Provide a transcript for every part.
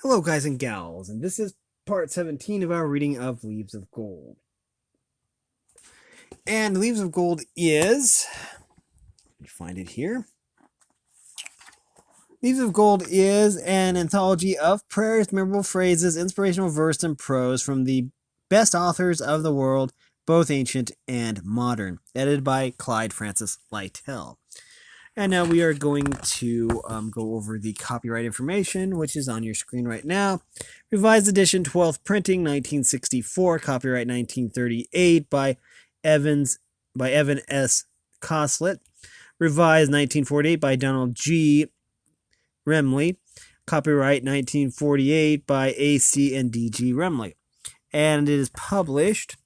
Hello, guys and gals, and this is part 17 of our reading of Leaves of Gold. And Leaves of Gold is, let me find it here. Leaves of Gold is an anthology of prayers, memorable phrases, inspirational verse, and prose from the best authors of the world, both ancient and modern, edited by Clyde Francis Lytle. And now we are going to go over the copyright information, which is on your screen right now. Revised edition, 12th printing, 1964, copyright 1938 by Evan S. Coslet. Revised 1948 by Donald G. Remley. Copyright 1948 by A.C. and D.G. Remley. And it is published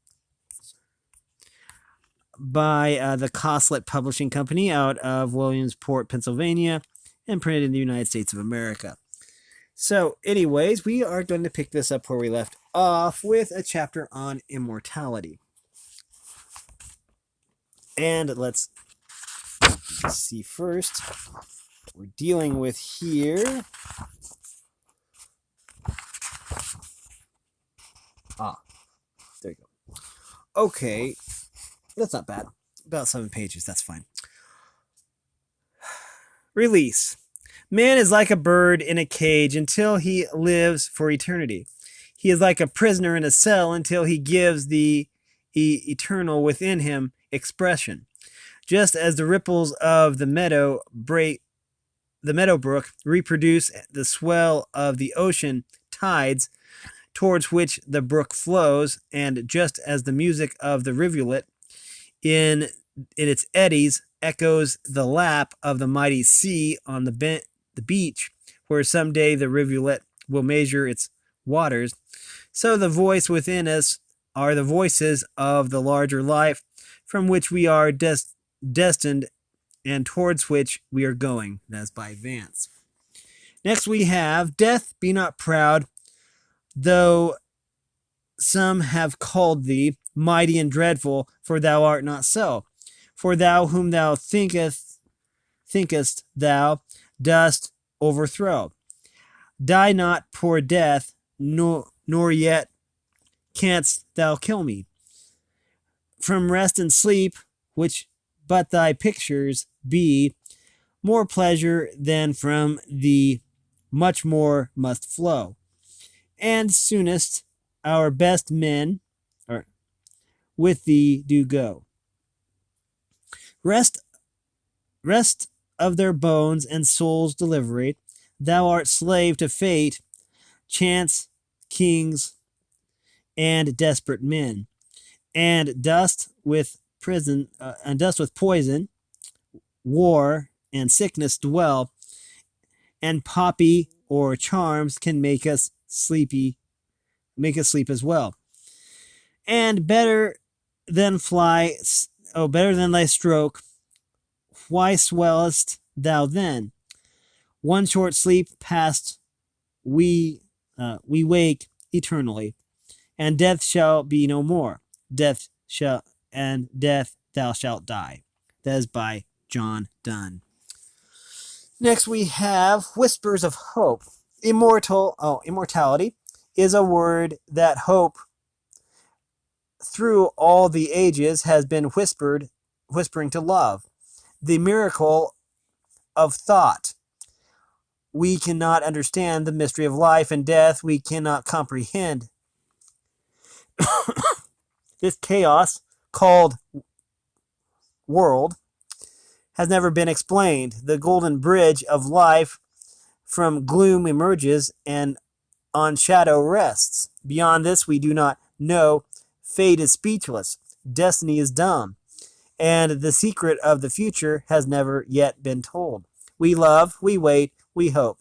by the Coslet Publishing Company out of Williamsport, Pennsylvania, and printed in the United States of America. So, anyways, we are going to pick this up where we left off with a chapter on immortality. And let's see first what we're dealing with here. There you go. Okay, that's not bad. About 7 pages, that's fine. Release. Man is like a bird in a cage until he lives for eternity. He is like a prisoner in a cell until he gives the eternal within him expression. Just as the ripples of the meadow brook reproduce the swell of the ocean tides towards which the brook flows, and just as the music of the rivulet in its eddies echoes the lap of the mighty sea on the beach, where someday the rivulet will measure its waters, so the voice within us are the voices of the larger life from which we are destined and towards which we are going. That's by Vance. Next we have Death, be not proud, though some have called thee mighty and dreadful, for thou art not so. For thou whom thou thinkest thou dost overthrow. Die not, poor death, nor yet canst thou kill me. From rest and sleep, which but thy pictures be, more pleasure than from thee much more must flow. And soonest our best men with thee do go. Rest of their bones and souls delivery, thou art slave to fate, chance, kings, and desperate men, and dust with poison, war, and sickness dwell, and poppy or charms can make us sleep as well. And better than thy stroke, why swellest thou then? One short sleep past we wake eternally, and death shall be no more. Death thou shalt die. That is by John Donne. Next we have Whispers of Hope. Immortality is a word that hope through all the ages has been whispering to love. The miracle of thought. We cannot understand the mystery of life and death. We cannot comprehend this chaos called world has never been explained. The golden bridge of life from gloom emerges and on shadow rests. Beyond this we do not know. Fate is speechless. Destiny is dumb. And the secret of the future has never yet been told. We love, we wait, we hope.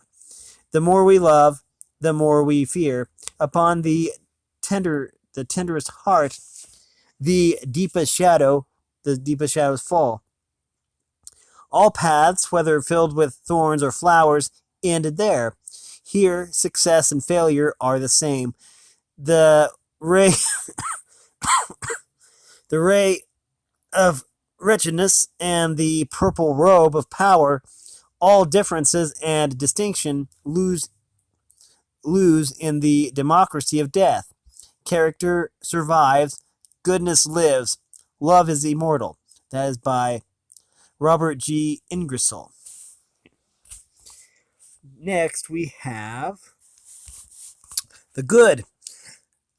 The more we love, the more we fear. Upon the tenderest heart, the deepest shadows fall. All paths, whether filled with thorns or flowers, end there. Here, success and failure are the same. The ray of wretchedness and the purple robe of power, all differences and distinction lose lose in the democracy of death. Character survives, goodness lives, love is immortal. That is by Robert G. Ingersoll. Next, we have the good.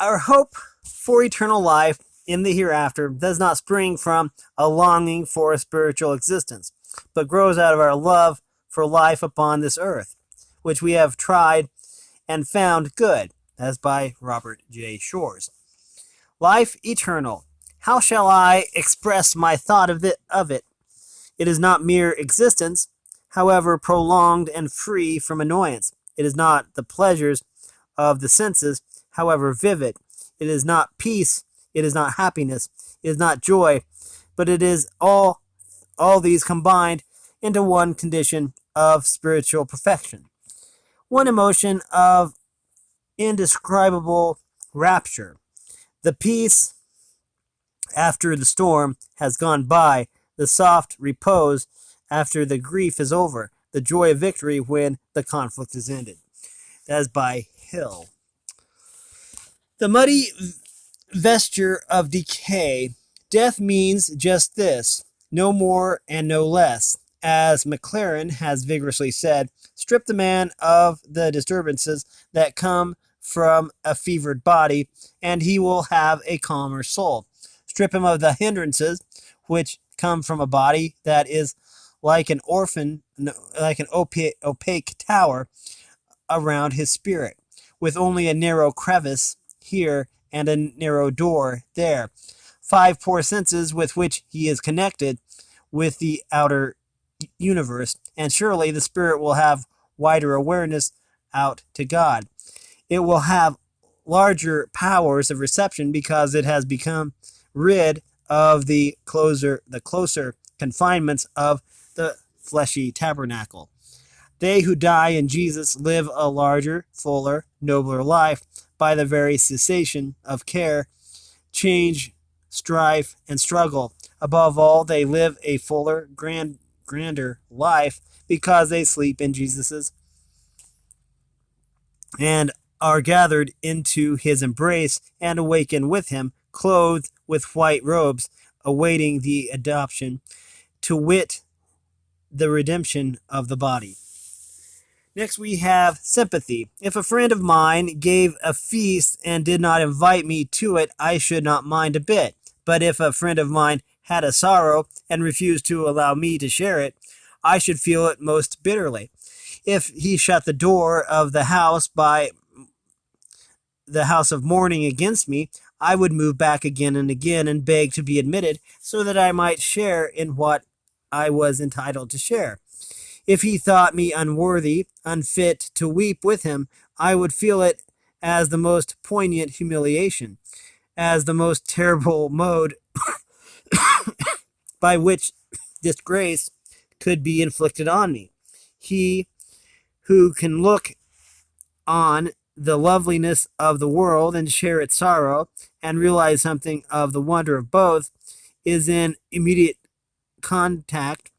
Our hope for eternal life in the hereafter does not spring from a longing for a spiritual existence, but grows out of our love for life upon this earth, which we have tried and found good, as by Robert J. Shores. Life eternal. How shall I express my thought of it? It is not mere existence, however prolonged and free from annoyance. It is not the pleasures of the senses, however vivid. It is not peace. It is not happiness. It is not joy, but it is all these combined into one condition of spiritual perfection. One emotion of indescribable rapture. The peace after the storm has gone by, the soft repose after the grief is over, the joy of victory when the conflict is ended. That is by Hill. The muddy vesture of decay. Death means just this, no more and no less. As McLaren has vigorously said, strip the man of the disturbances that come from a fevered body, and he will have a calmer soul. Strip him of the hindrances which come from a body that is like an opaque tower around his spirit, with only a narrow crevice here and a narrow door there. 5 poor senses with which he is connected with the outer universe, and surely the spirit will have wider awareness out to God. It will have larger powers of reception because it has become rid of the closer confinements of the fleshy tabernacle. They who die in Jesus live a larger, fuller, nobler life by the very cessation of care, change, strife, and struggle. Above all, they live a fuller, grander life because they sleep in Jesus's and are gathered into his embrace and awaken with him, clothed with white robes, awaiting the adoption, to wit, the redemption of the body. Next we have sympathy. If a friend of mine gave a feast and did not invite me to it, I should not mind a bit. But if a friend of mine had a sorrow and refused to allow me to share it, I should feel it most bitterly. If he shut the door of the house of mourning against me, I would move back again and again and beg to be admitted so that I might share in what I was entitled to share. If he thought me unworthy, unfit to weep with him, I would feel it as the most poignant humiliation, as the most terrible mode by which disgrace could be inflicted on me. He who can look on the loveliness of the world and share its sorrow and realize something of the wonder of both is in immediate contact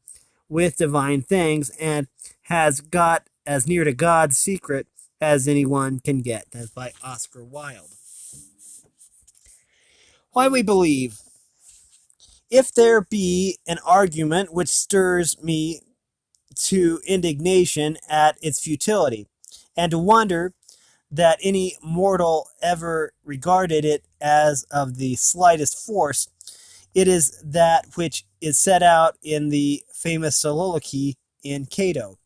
with divine things and has got as near to God's secret as anyone can get. That's by Oscar Wilde. Why we believe. If there be an argument which stirs me to indignation at its futility, and to wonder that any mortal ever regarded it as of the slightest force, it is that which is set out in the famous soliloquy in Cato,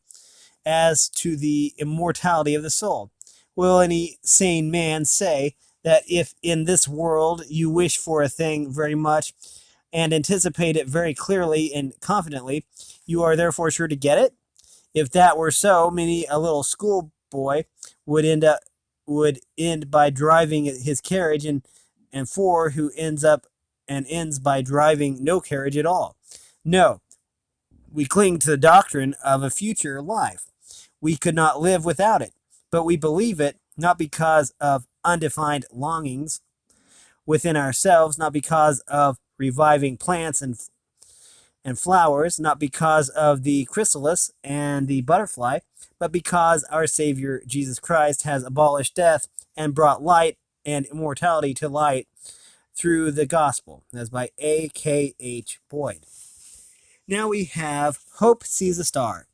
as to the immortality of the soul. Will any sane man say that if in this world you wish for a thing very much, and anticipate it very clearly and confidently, you are therefore sure to get it? If that were so, many a little schoolboy would end by driving his carriage, and who ends by driving no carriage at all. No, we cling to the doctrine of a future life. We could not live without it, but we believe it not because of undefined longings within ourselves, not because of reviving plants and and flowers, not because of the chrysalis and the butterfly, but because our Savior Jesus Christ has abolished death and brought light and immortality to light through the gospel. That's by A.K.H. Boyd. Now we have Hope Sees a Star.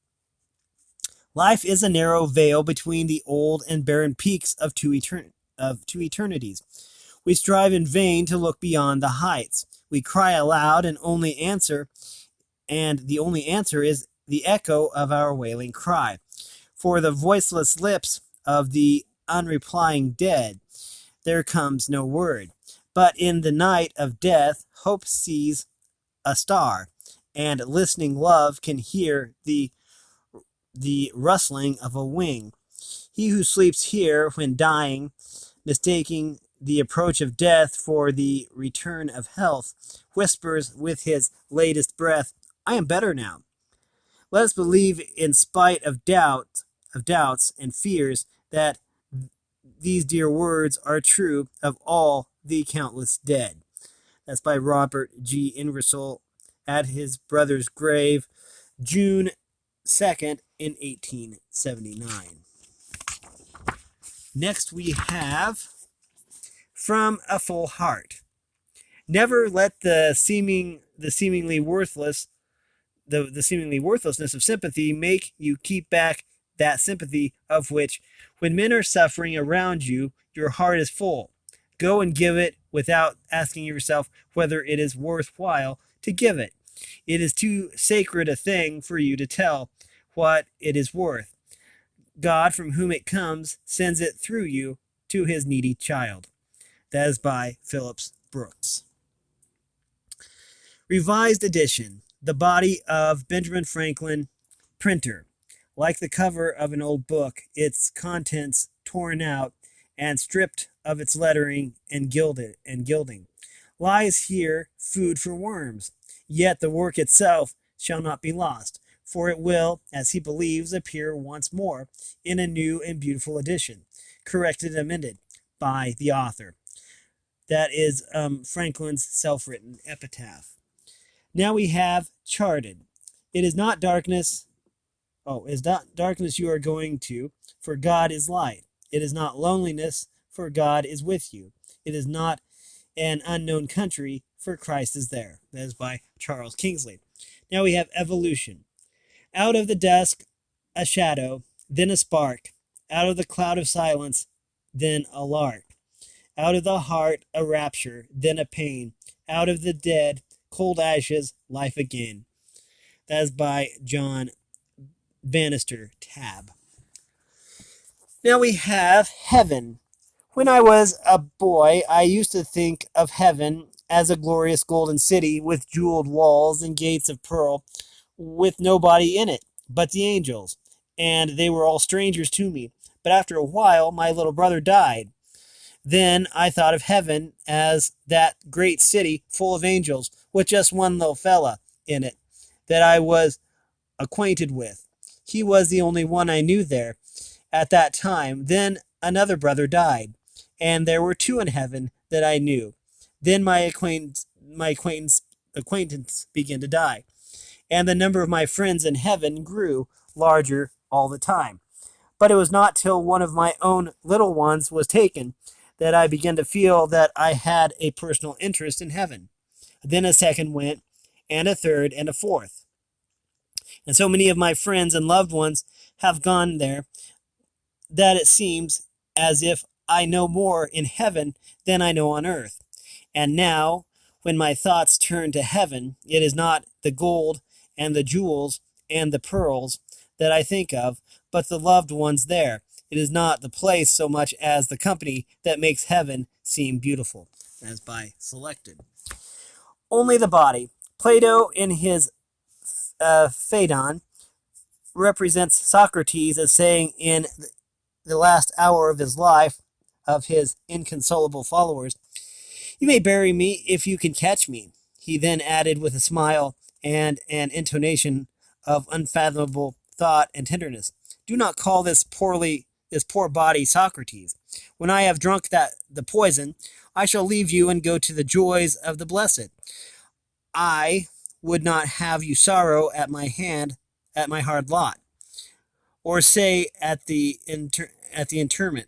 Life is a narrow veil between the old and barren peaks of two eternities. We strive in vain to look beyond the heights. We cry aloud and the only answer is the echo of our wailing cry. For the voiceless lips of the unreplying dead, there comes no word. But in the night of death, hope sees a star, and listening love can hear the rustling of a wing. He who sleeps here when dying, mistaking the approach of death for the return of health, whispers with his latest breath, I am better now. Let us believe in spite of doubts and fears that these dear words are true of all the countless dead. That's by Robert G. Ingersoll at his brother's grave, June 2nd in 1879. Next we have From a Full Heart. Never let the seemingly worthlessness of sympathy make you keep back that sympathy of which, when men are suffering around you, your heart is full. Go and give it without asking yourself whether it is worthwhile to give it. It is too sacred a thing for you to tell what it is worth. God, from whom it comes, sends it through you to his needy child. That is by Phillips Brooks. Revised edition. The body of Benjamin Franklin, printer. Like the cover of an old book, its contents torn out and stripped of its lettering and gilding. Lies here food for worms. Yet the work itself shall not be lost, for it will, as he believes, appear once more in a new and beautiful edition, corrected and amended by the author. That is Franklin's self-written epitaph. Now we have Charted. It is not darkness. It is not darkness you are going to, for God is light. It is not loneliness, for God is with you. It is not an unknown country, for Christ is there. That is by Charles Kingsley. Now we have Evolution. Out of the dusk, a shadow, then a spark. Out of the cloud of silence, then a lark. Out of the heart, a rapture, then a pain. Out of the dead, cold ashes, life again. That is by John Bannister Tabb. Now we have Heaven. When I was a boy, I used to think of heaven as a glorious golden city with jeweled walls and gates of pearl, with nobody in it but the angels, and they were all strangers to me. But after a while, my little brother died. Then I thought of heaven as that great city full of angels, with just one little fella in it that I was acquainted with. He was the only one I knew there at that time. Then another brother died, and there were two in heaven that I knew. Then my acquaintance began to die, and the number of my friends in heaven grew larger all the time. But it was not till one of my own little ones was taken that I began to feel that I had a personal interest in heaven. Then a second went, and a third, and a fourth. And so many of my friends and loved ones have gone there that it seems as if I know more in heaven than I know on earth. And now, when my thoughts turn to heaven, it is not the gold and the jewels and the pearls that I think of, but the loved ones there. It is not the place so much as the company that makes heaven seem beautiful. As by Selected. Only the body. Plato, in his Phaedon, represents Socrates as saying in the last hour of his life, of his inconsolable followers, "You may bury me if you can catch me." He then added with a smile and an intonation of unfathomable thought and tenderness, "Do not call this poor body Socrates. When I have drunk the poison, I shall leave you and go to the joys of the blessed. I would not have you sorrow at my hand, at my hard lot, or say at the interment,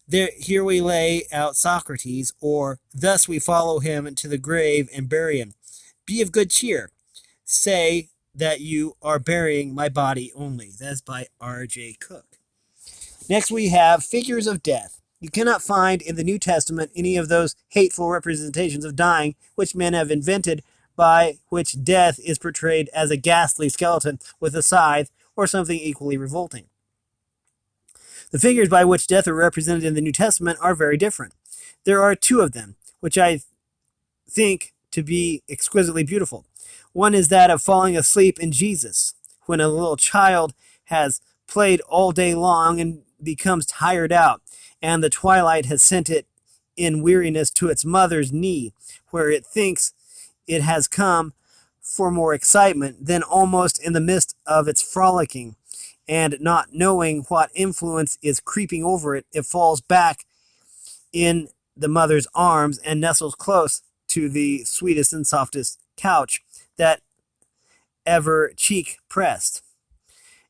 there here we lay out Socrates, or thus we follow him to the grave and bury him. Be of good cheer. Say that you are burying my body only. That's by R.J. Cook. Next, we have figures of death. You cannot find in the New Testament any of those hateful representations of dying which men have invented, by which death is portrayed as a ghastly skeleton with a scythe or something equally revolting. The figures by which death are represented in the New Testament are very different. There are two of them, which I think to be exquisitely beautiful. One is that of falling asleep in Jesus, when a little child has played all day long and becomes tired out, and the twilight has sent it in weariness to its mother's knee, where it thinks it has come for more excitement, then almost in the midst of its frolicking, and not knowing what influence is creeping over it, it falls back in the mother's arms and nestles close to the sweetest and softest couch that ever cheek pressed,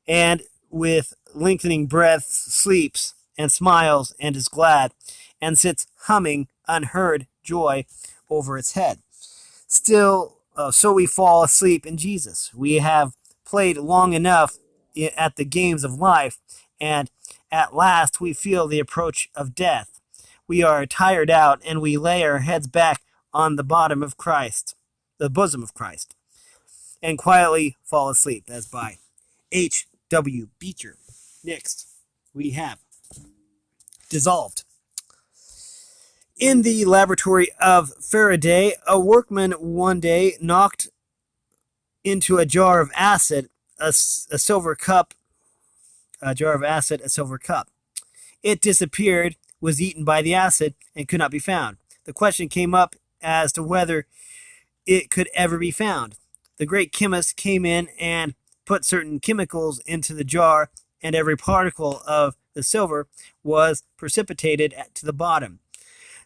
and with lengthening breaths sleeps and smiles and is glad, and sits humming unheard joy over its head. Still, so we fall asleep in Jesus. We have played long enough at the games of life, and at last we feel the approach of death. We are tired out, and we lay our heads back on the bottom of Christ, the bosom of Christ, and quietly fall asleep. That's by H.W. Beecher. Next, we have dissolved. In the laboratory of Faraday, a workman one day knocked into a jar of acid, a silver cup, a jar of acid, a silver cup. It disappeared, was eaten by the acid, and could not be found. The question came up as to whether it could ever be found. The great chemist came in and put certain chemicals into the jar, and every particle of the silver was precipitated to the bottom.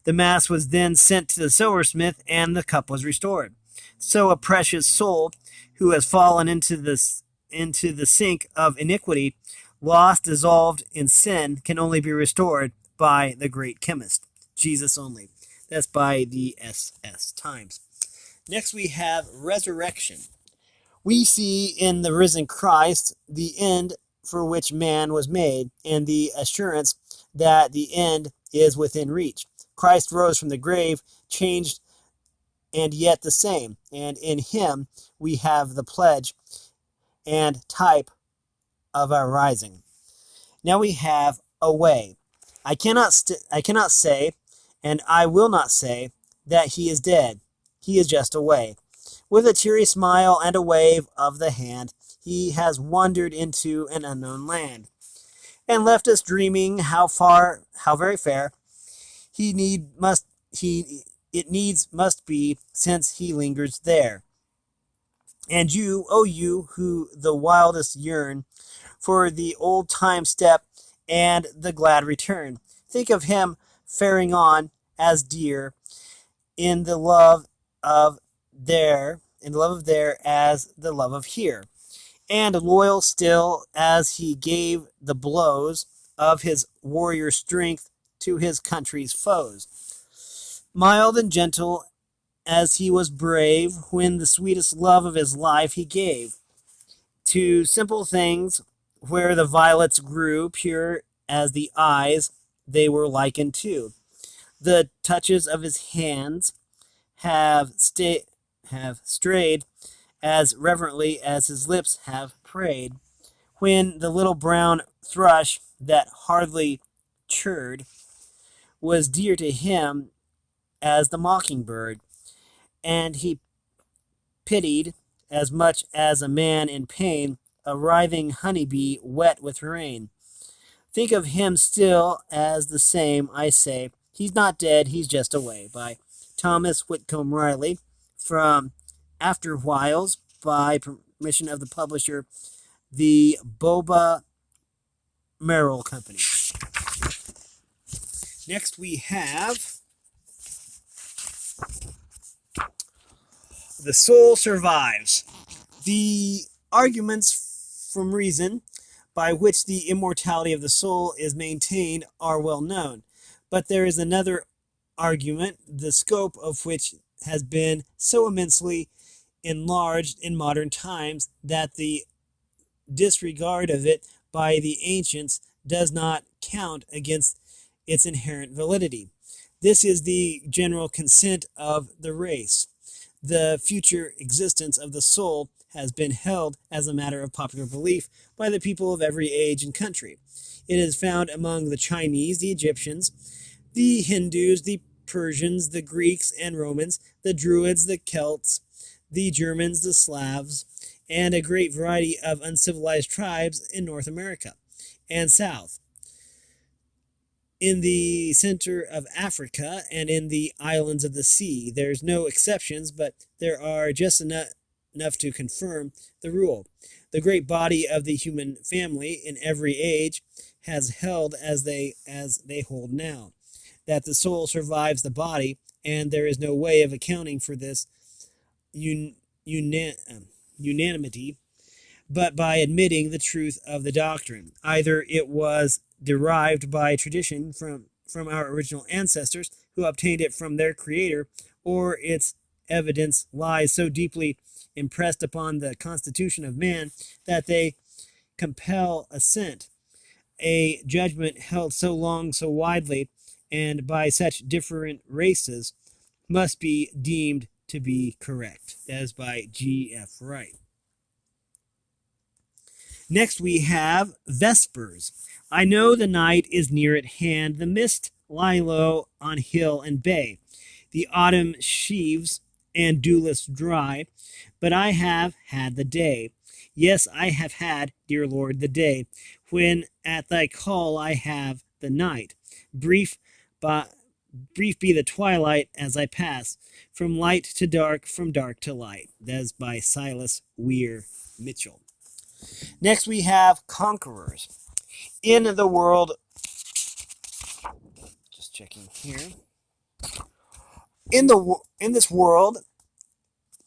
The mass was then sent to the silversmith, and the cup was restored. So a precious soul who has fallen into the sink of iniquity, lost, dissolved in sin, can only be restored by the great chemist, Jesus only. That's by the SS Times. Next we have resurrection. We see in the risen Christ the end for which man was made, and the assurance that the end is within reach. Christ rose from the grave, changed and yet the same, and in him we have the pledge and type of our rising. Now we have a way. I cannot say, and I will not say, that he is dead. He is just away. With a cheery smile and a wave of the hand, he has wandered into an unknown land, and left us dreaming how very fair it needs must be, since he lingers there. And you, oh you, who the wildest yearn for the old time step and the glad return, think of him faring on as dear in the love of there, as the love of here, and loyal still as he gave the blows of his warrior strength to his country's foes. Mild and gentle as he was brave, when the sweetest love of his life he gave to simple things, where the violets grew, pure as the eyes they were likened to. The touches of his hands have strayed as reverently as his lips have prayed, when the little brown thrush that hardly chirred was dear to him as the mockingbird, and he pitied as much as a man in pain a writhing honeybee wet with rain. Think of him still as the same, I say. He's not dead, he's just away. By Thomas Whitcomb Riley, from After Whiles, by permission of the publisher, the Boba Merrill Company. Next we have The soul survives. The arguments from reason by which the immortality of the soul is maintained are well known. But there is another argument, the scope of which has been so immensely enlarged in modern times that the disregard of it by the ancients does not count against its inherent validity. This is the general consent of the race. The future existence of the soul has been held as a matter of popular belief by the people of every age and country. It is found among the Chinese, the Egyptians, the Hindus, the Persians, the Greeks and Romans, the Druids, the Celts, the Germans, the Slavs, and a great variety of uncivilized tribes in North America and South, in the center of Africa, and in the islands of the sea. There's no exceptions, but there are just enough to confirm the rule. The great body of the human family in every age has held as they hold now, that the soul survives the body, and there is no way of accounting for this unanimity but by admitting the truth of the doctrine. Either it was derived by tradition from our original ancestors who obtained it from their creator, or its evidence lies so deeply impressed upon the constitution of man that they compel assent. A judgment held so long, so widely, and by such different races must be deemed to be correct. That is by G.F. Wright. Next we have Vespers. I know the night is near at hand, the mist lie low on hill and bay, the autumn sheaves and dewless dry, but I have had the day. Yes, I have had, dear Lord, the day, when at thy call I have the night. Brief be the twilight as I pass, from light to dark, from dark to light. That is by Silas Weir Mitchell. Next we have Conquerors. In the world, just checking here. In this world,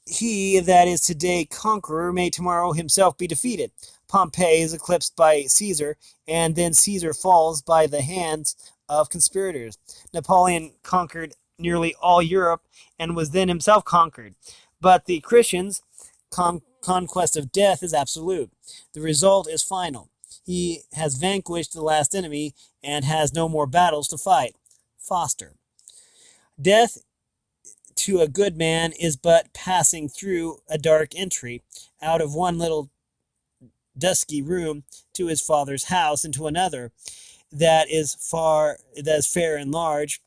he that is today conqueror may tomorrow himself be defeated. Pompey is eclipsed by Caesar, and then Caesar falls by the hands of conspirators. Napoleon conquered nearly all Europe and was then himself conquered. But the Christians' conquest of death is absolute. The result is final. He has vanquished the last enemy and has no more battles to fight. Foster. Death to a good man is but passing through a dark entry, out of one little dusky room to his father's house, into another that is fair and large,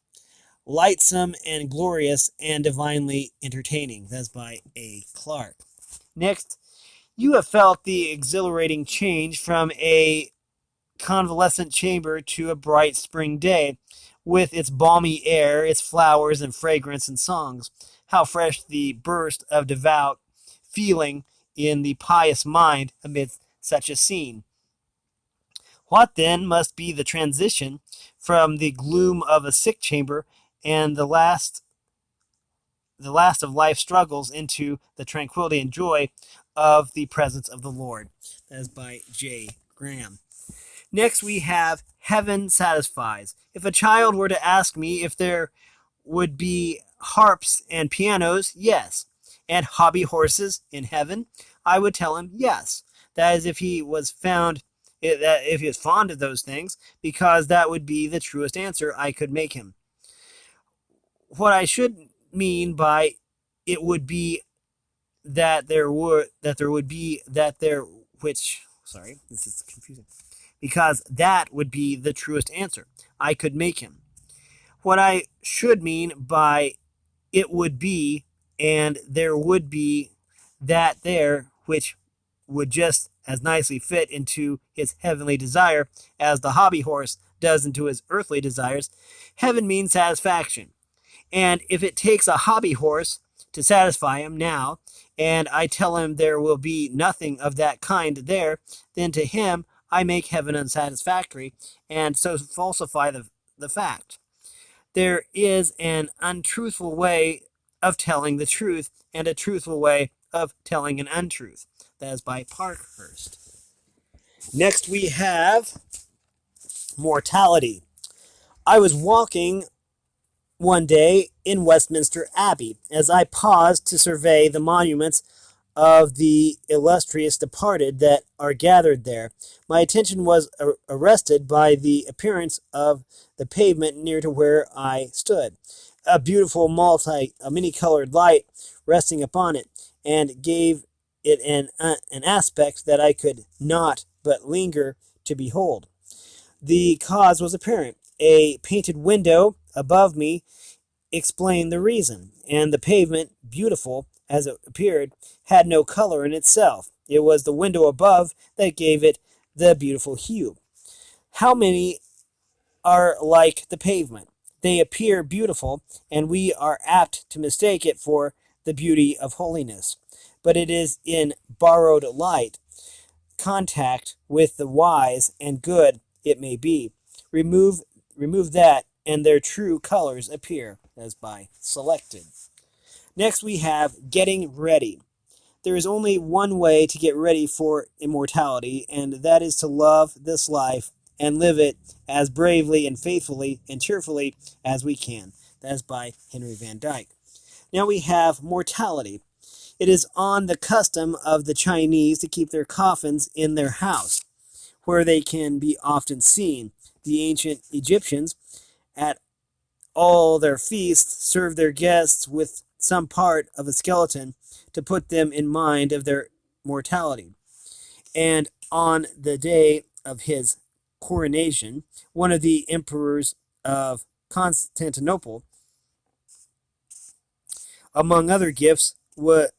lightsome and glorious and divinely entertaining. That's by A. Clark. Next, you have felt the exhilarating change from a convalescent chamber to a bright spring day, with its balmy air, its flowers and fragrance and songs. How fresh the burst of devout feeling in the pious mind amidst such a scene. What then must be the transition from the gloom of a sick chamber and the last of life's struggles into the tranquility and joy of the presence of the Lord? That is by J. Graham. Next we have Heaven Satisfies. If a child were to ask me if there would be harps and pianos, yes, and hobby horses in heaven, I would tell him yes. That is, if he was fond of those things, because that would be the truest answer I could make him. What I should mean by it would be that there would be this is confusing, because that would be the truest answer I could make him. What I should mean by it would be, and there would be that there, which would just as nicely fit into his heavenly desire as the hobby horse does into his earthly desires. Heaven means satisfaction. And if it takes a hobby horse to satisfy him now, and I tell him there will be nothing of that kind there, then to him I make heaven unsatisfactory, and so falsify the fact. There is an untruthful way of telling the truth and a truthful way of telling an untruth. That is by Parkhurst. Next we have mortality. I was walking one day in Westminster Abbey as I paused to survey the monuments of the illustrious departed that are gathered there. My attention was arrested by the appearance of the pavement near to where I stood. A beautiful many-colored light resting upon it, and gave it an aspect that I could not but linger to behold. The cause was apparent. A painted window above me explained the reason, and the pavement, beautiful as it appeared, had no color in itself. It was the window above that gave it the beautiful hue. How many are like the pavement? They appear beautiful, and we are apt to mistake it for the beauty of holiness. But it is in borrowed light, contact with the wise and good it may be. Remove that, and their true colors appear, as by Selected. Next we have getting ready. There is only one way to get ready for immortality, and that is to love this life and live it as bravely and faithfully and cheerfully as we can. That is by Henry Van Dyke. Now we have mortality. It is on the custom of the Chinese to keep their coffins in their house, where they can be often seen. The ancient Egyptians, at all their feasts, served their guests with some part of a skeleton to put them in mind of their mortality. And on the day of his coronation, one of the emperors of Constantinople, among other gifts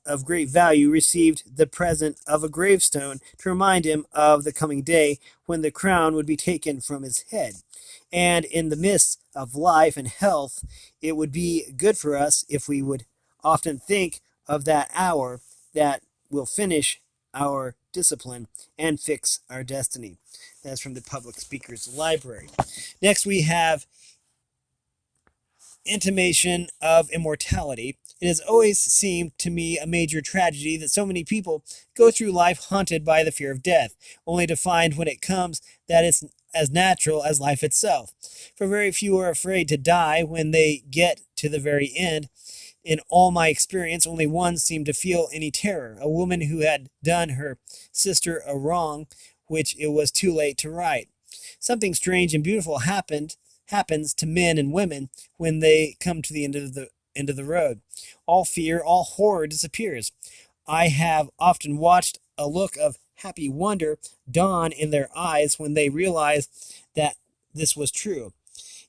of great value, received the present of a gravestone to remind him of the coming day when the crown would be taken from his head. And in the midst of life and health, it would be good for us if we would often think of that hour that will finish our discipline and fix our destiny. That's from the Public Speaker's Library. Next we have intimation of immortality. It has always seemed to me a major tragedy that so many people go through life haunted by the fear of death, only to find when it comes that it's as natural as life itself. For very few are afraid to die when they get to the very end. In all my experience, only one seemed to feel any terror, a woman who had done her sister a wrong which it was too late to right. Something strange and beautiful happens to men and women when they come to the end of the road. All fear, all horror disappears. I have often watched a look of happy wonder dawn in their eyes when they realize that this was true.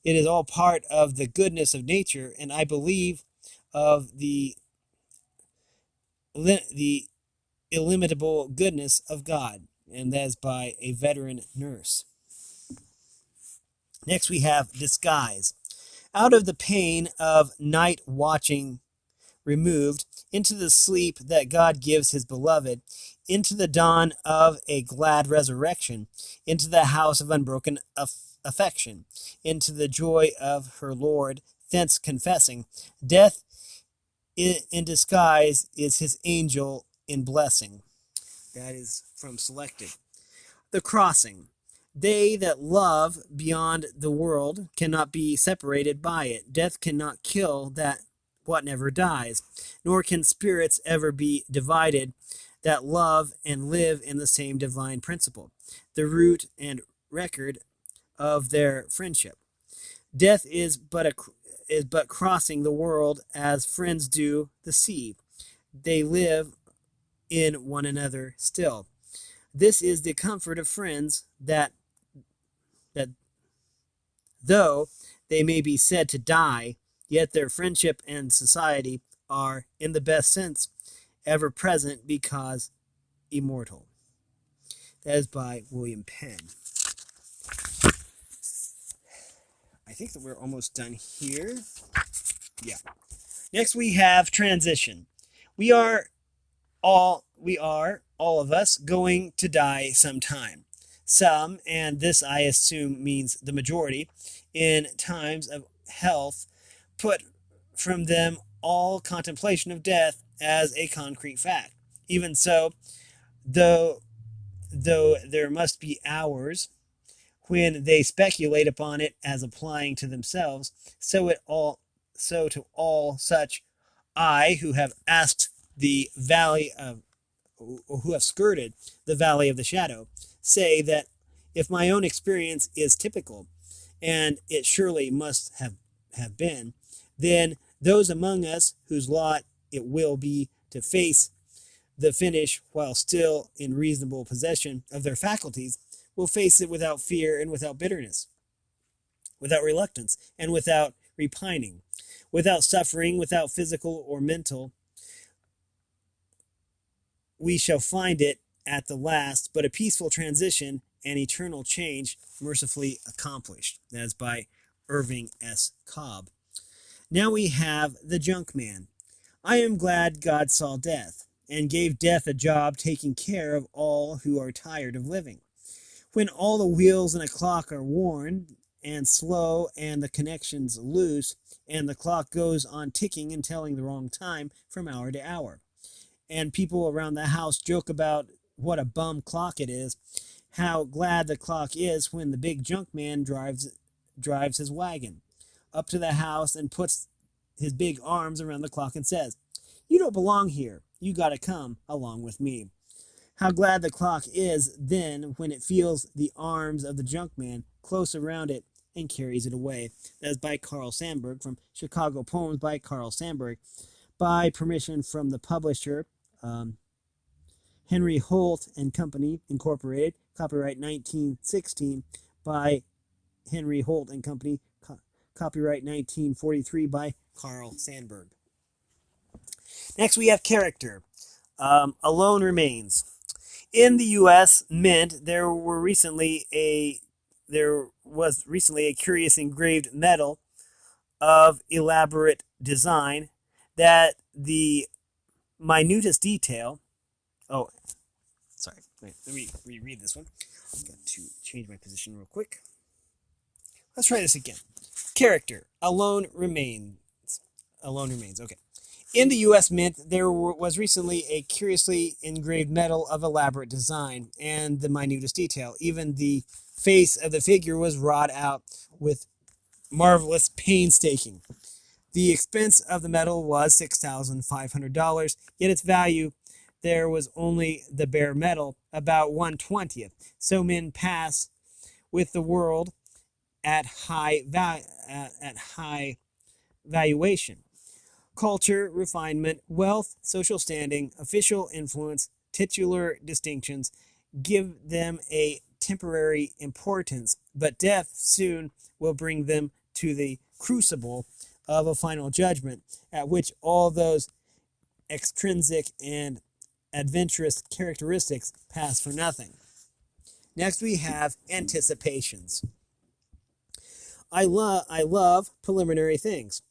It is all part of the goodness of nature, and I believe of the illimitable goodness of God. And that is by a veteran nurse. Next we have disguise. Out of the pain of night watching removed, into the sleep that God gives his beloved, into the dawn of a glad resurrection, into the house of unbroken affection, into the joy of her Lord, thence confessing, death in disguise is his angel in blessing. That is from Selected. The crossing. They that love beyond the world cannot be separated by it. Death cannot kill that what never dies, nor can spirits ever be divided that love and live in the same divine principle, the root and record of their friendship. Death is but crossing the world as friends do the sea. They live in one another still. This is the comfort of friends that though they may be said to die, yet their friendship and society are, in the best sense, ever present because immortal. That is by William Penn. I think that we're almost done here. Yeah. Next we have transition. We are all of us going to die sometime. Some, and this I assume means the majority, in times of health, put from them all contemplation of death as a concrete fact. Even so, though though there must be hours when they speculate upon it as applying to themselves, so to all such I who have asked the valley of who have skirted the valley of the shadow, say that if my own experience is typical, and it surely must have been, then those among us whose lot it will be to face the finish while still in reasonable possession of their faculties will face it without fear and without bitterness, without reluctance and without repining, without suffering, without physical or mental. We shall find it at the last, but a peaceful transition and eternal change mercifully accomplished. That is by Irving S. Cobb. Now we have the junk man. I am glad God saw death and gave death a job taking care of all who are tired of living. When all the wheels in a clock are worn and slow and the connections loose and the clock goes on ticking and telling the wrong time from hour to hour, and people around the house joke about what a bum clock it is, how glad the clock is when the big junk man drives his wagon up to the house and puts his big arms around the clock and says, "You don't belong here. You got to come along with me." How glad the clock is then when it feels the arms of the junk man close around it and carries it away. That is by Carl Sandburg from Chicago Poems by Carl Sandburg. By permission from the publisher, Henry Holt and Company, Incorporated, copyright 1916 by Henry Holt and Company, copyright 1943 by Carl Sandburg. Next we have character. Alone Remains. In the U.S. Mint, there was recently a curious engraved medal of elaborate design that the minutest detail. Oh, sorry. Wait, let me reread this one. I've got to change my position real quick. Let's try this again. Character. Alone Remains. Alone Remains. Okay. In the U.S. Mint, there was recently a curiously engraved medal of elaborate design and the minutest detail. Even the face of the figure was wrought out with marvelous painstaking. The expense of the medal was $6,500, yet its value there was only the bare metal, about 1/20th. So men pass with the world at high valuation. Culture, refinement, wealth, social standing, official influence, titular distinctions give them a temporary importance, but death soon will bring them to the crucible of a final judgment, at which all those extrinsic and adventurous characteristics pass for nothing. Next we have anticipations. I love preliminary things.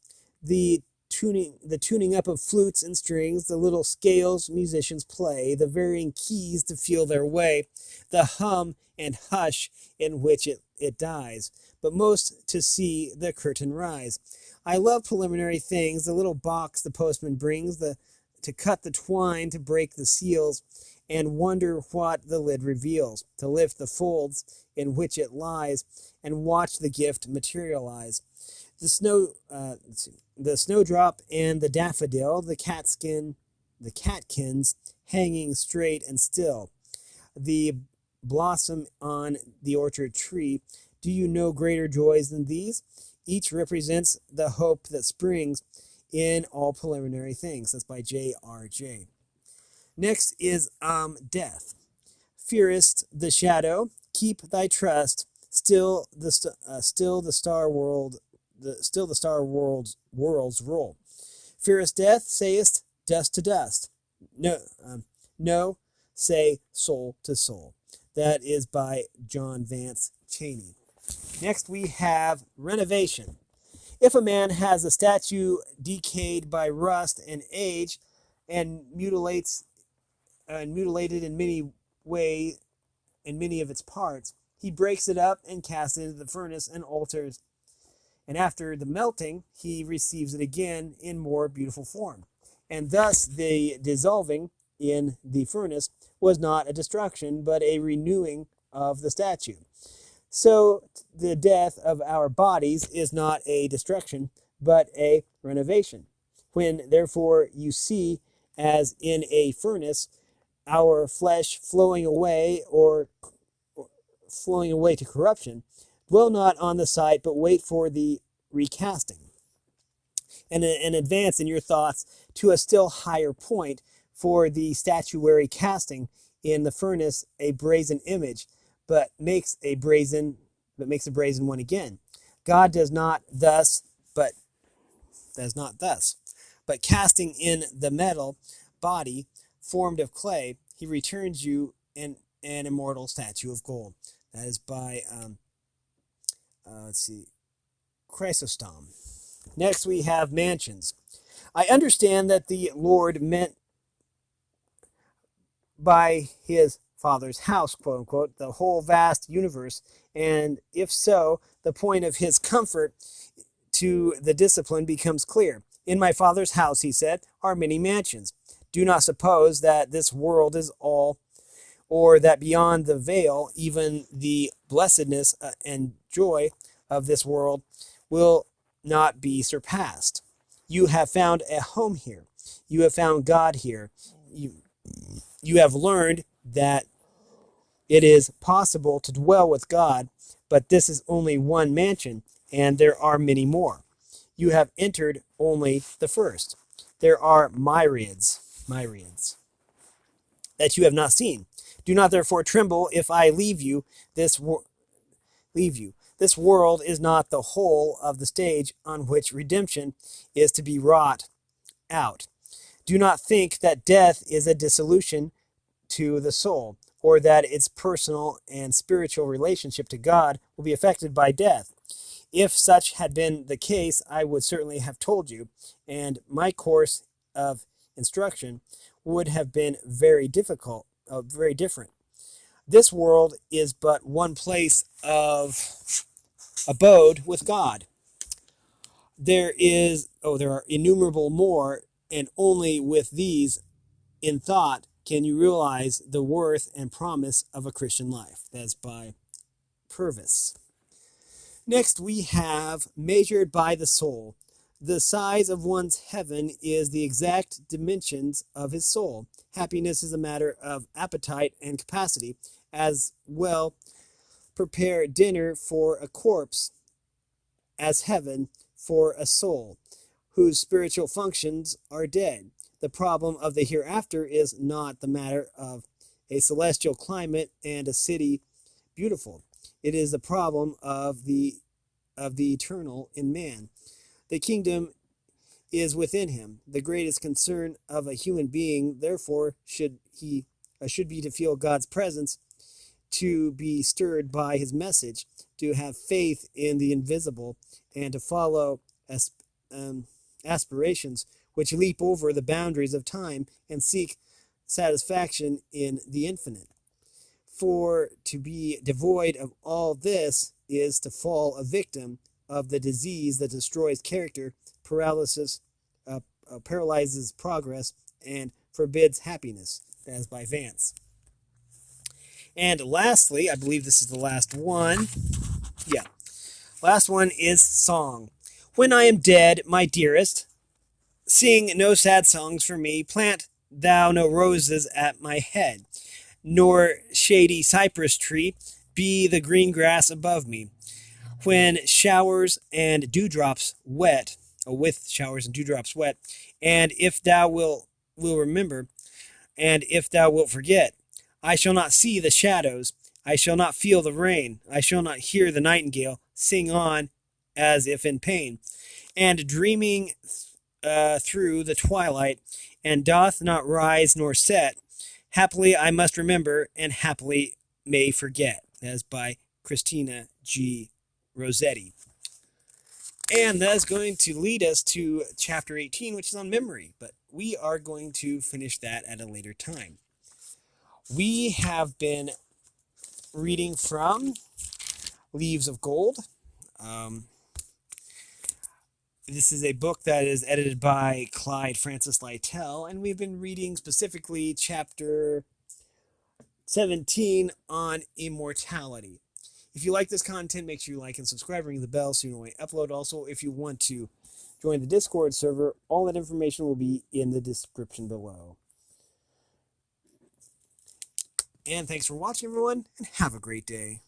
The tuning up of flutes and strings, the little scales musicians play, the varying keys to feel their way, the hum and hush in which it dies, but most to see the curtain rise. I love preliminary things, the little box the postman brings, to cut the twine, to break the seals, and wonder what the lid reveals, to lift the folds in which it lies, and watch the gift materialize. The snowdrop and the daffodil, the catkins hanging straight and still, the blossom on the orchard tree. Do you know greater joys than these? Each represents the hope that springs in all preliminary things. That's by J.R.J. Next is death. Fearest the shadow, keep thy trust. Still the star worlds roll. Fearest death, sayest dust to dust. No, say soul to soul. That is by John Vance Cheney. Next we have renovation. If a man has a statue decayed by rust and age and mutilated in many of its parts, he breaks it up and casts it into the furnace and alters And after the melting, he receives it again in more beautiful form. And thus the dissolving in the furnace was not a destruction, but a renewing of the statue. So the death of our bodies is not a destruction, but a renovation. When therefore you see, as in a furnace, our flesh flowing away or flowing away to corruption, dwell not on the sight, but wait for the recasting, and advance in your thoughts to a still higher point for the statuary casting in the furnace a brazen image, but makes a brazen one again. God does not thus, but casting in the metal body formed of clay, he returns you an immortal statue of gold. That is by Chrysostom. Next we have mansions. I understand that the Lord meant by his Father's house, quote unquote, the whole vast universe, and if so, the point of his comfort to the discipline becomes clear. In my Father's house, he said, are many mansions. Do not suppose that this world is all, or that beyond the veil, even the blessedness and joy of this world will not be surpassed. You have found a home here. You have found God here. You have learned that it is possible to dwell with God, but this is only one mansion, and there are many more. You have entered only the first. There are myriads that you have not seen. Do not therefore tremble if I leave you. This world is not the whole of the stage on which redemption is to be wrought out. Do not think that death is a dissolution to the soul, or that its personal and spiritual relationship to God will be affected by death. If such had been the case, I would certainly have told you, and my course of instruction would have been very different. This world is but one place of abode with God. There are innumerable more, and only with these in thought can you realize the worth and promise of a Christian life. That's by Purvis. Next, we have measured by the soul. The size of one's heaven is the exact dimensions of his soul. Happiness is a matter of appetite and capacity. As well prepare dinner for a corpse as heaven for a soul whose spiritual functions are dead. The problem of the hereafter is not the matter of a celestial climate and a city beautiful. It is the problem of the eternal in man. The kingdom is within him. The greatest concern of a human being, therefore, should be to feel God's presence, to be stirred by his message, to have faith in the invisible, and to follow aspirations which leap over the boundaries of time and seek satisfaction in the infinite. For to be devoid of all this is to fall a victim of the disease that destroys character, paralyzes progress, and forbids happiness. That is by Vance. And lastly, I believe this is the last one. Yeah. Last one is song. When I am dead, my dearest, sing no sad songs for me. Plant thou no roses at my head, nor shady cypress tree be the green grass above me. When showers and dewdrops wet, with showers and dewdrops wet, and if thou will remember, and if thou wilt forget, I shall not see the shadows, I shall not feel the rain, I shall not hear the nightingale sing on as if in pain, and dreaming through the twilight, and doth not rise nor set, happily I must remember, and happily may forget. As by Christina G. Rossetti. And that is going to lead us to chapter 18, which is on memory, but we are going to finish that at a later time. We have been reading from Leaves of Gold. This is a book that is edited by Clyde Francis Lytle, and we've been reading specifically chapter 17 on immortality. If you like this content, make sure you like and subscribe, ring the bell so you know when I upload. Also, if you want to join the Discord server, all that information will be in the description below. And thanks for watching, everyone, and have a great day.